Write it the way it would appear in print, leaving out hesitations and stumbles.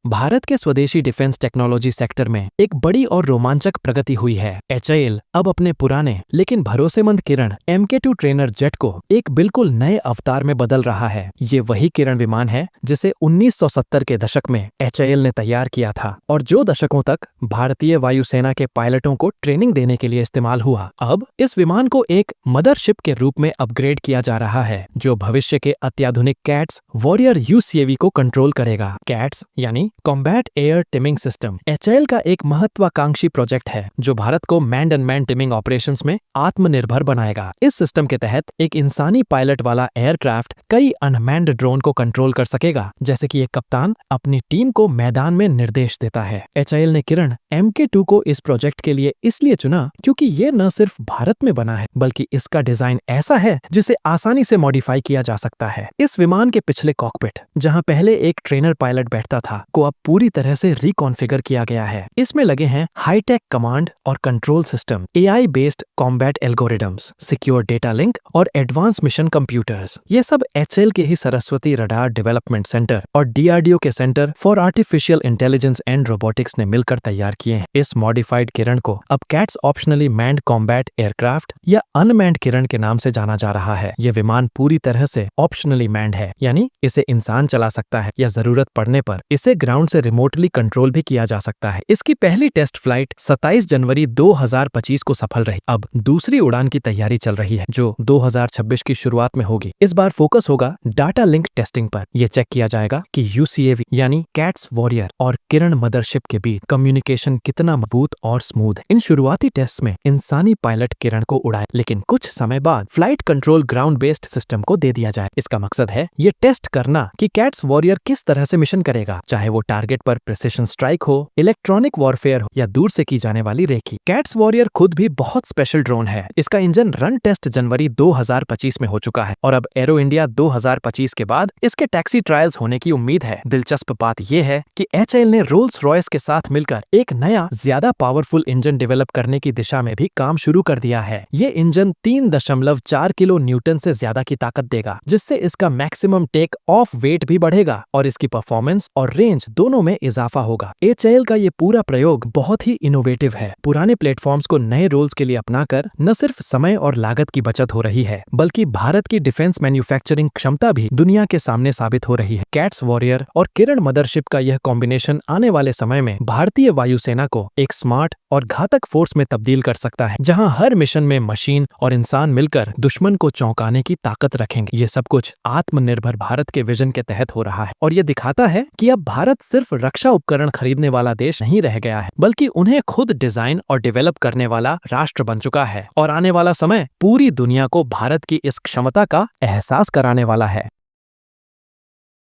भारत के स्वदेशी defence technology sector में एक बड़ी और रोमांचक प्रगति हुई है। HAL अब अपने पुराने लेकिन भरोसेमंद किरण MK2 ट्रेनर जेट को एक बिल्कुल नए अवतार में बदल रहा है। ये वही किरण विमान है जिसे 1970 के दशक में HAL ने तैयार किया था और जो दशकों तक भारतीय वायुसेना के पायलटों को ट्रेनिंग देने के लिए इस्तेमाल हुआ। अब इस विमान को एक मदरशिप के रूप में अपग्रेड किया जा रहा है जो भविष्य के अत्याधुनिक कैट्स वॉरियर UCAV को कंट्रोल करेगा। कैट्स यानी combat air timing system HAL का एक महत्वाकांक्षी प्रोजेक्ट है जो भारत को मैन्ड अनमैन्ड टिमिंग ऑपरेशंस में आत्मनिर्भर बनाएगा। इस सिस्टम के तहत एक इंसानी पायलट वाला एयरक्राफ्ट कई अनमैन्ड ड्रोन को कंट्रोल कर सकेगा, जैसे कि एक कप्तान अपनी टीम को मैदान में निर्देश देता है। HAL ने किरण MK2 को इस प्रोजेक्ट के लिए इसलिए चुना क्योंकि ये न सिर्फ भारत में बना है बल्कि इसका डिजाइन ऐसा है जिसे आसानी से मॉडिफाई किया जा सकता है। इस विमान के पिछले कॉकपिट, जहां पहले एक ट्रेनर पायलट बैठता था, को अब पूरी तरह से रिकॉन्फ़िगर किया गया है। इसमें लगे हैं हाईटेक कमांड और control system, AI based combat algorithms, secure data link और एडवांस मिशन कंप्यूटर्स। ये सब HAL के ही सरस्वती रडार डेवलपमेंट सेंटर और DRDO के centre for artificial intelligence and robotics ने मिलकर तैयार किए हैं। इस मॉडिफाइड किरण को अब cats optionally manned combat aircraft या अनमैन्ड किरण के नाम से जाना जा रहा है। ये विमान पूरी तरह से ऑप्शनली मैन्ड है, यानी इसे इंसान चला सकता है या जरूरत पड़ने पर इसे ग्राउंड से रिमोटली कंट्रोल भी किया जा सकता है। इसकी पहली टेस्ट फ्लाइट 27 जनवरी 2025 को सफल रही। अब दूसरी उड़ान की तैयारी चल रही है जो 2026 की शुरुआत में होगी। इस बार फोकस होगा डाटा लिंक टेस्टिंग पर। यह चेक किया जाएगा कि UCAV यानी कैट्स वॉरियर और किरण मदरशिप के बीच कम्युनिकेशन कितना मजबूत और स्मूथ है। इन शुरुआती टेस्ट में इंसानी पायलट किरण को उड़ाए, लेकिन कुछ समय बाद flight control ground based system को दे दिया जाए। इसका मकसद है ये टेस्ट करना कि कैट्स वॉरियर किस तरह से मिशन करेगा, चाहे वो टारगेट पर प्रिसिशन स्ट्राइक हो, इलेक्ट्रॉनिक वॉरफेयर हो या दूर से की जाने वाली रेकी। कैट्स वॉरियर खुद भी बहुत स्पेशल ड्रोन है। इसका इंजन रन टेस्ट जनवरी 2025 में हो चुका है और अब एरो इंडिया 2025 के बाद इसके टैक्सी ट्रायल्स होने की उम्मीद है। दिलचस्प बात यह है कि HAL ने रोल्स रॉयस के साथ मिलकर एक नया ज्यादा पावरफुल इंजन डेवलप करने की दिशा में भी काम शुरू कर दिया है। ये इंजन 3.4 किलो न्यूटन से ज्यादा की ताकत देगा, जिससे इसका मैक्सिमम टेक ऑफ वेट भी बढ़ेगा और इसकी परफॉर्मेंस और रेंज दोनों में इजाफा होगा। HAL का ये पूरा प्रयोग बहुत ही इनोवेटिव है। पुराने प्लेटफॉर्म्स को नए रोल्स के लिए अपनाकर न सिर्फ समय और लागत की बचत हो रही है, बल्कि भारत की डिफेंस मैन्युफैक्चरिंग क्षमता भी दुनिया के सामने साबित हो रही है। कैट्स वॉरियर और किरण मदरशिप का यह कॉम्बिनेशन आने वाले समय में भारतीय वायुसेना को एक स्मार्ट और घातक फोर्स में तब्दील कर सकता है, जहां हर मिशन में मशीन और इंसान मिलकर दुश्मन को चौंकाने की ताकत रखेंगे। ये सब कुछ आत्मनिर्भर भारत के विजन के तहत हो रहा है और ये दिखाता है कि अब भारत सिर्फ रक्षा उपकरण खरीदने वाला देश नहीं रह गया है, बल्कि उन्हें खुद डिजाइन और डेवलप करने वाला राष्ट्र बन चुका है। और आने वाला समय पूरी दुनिया को भारत की इस क्षमता का एहसास कराने वाला है।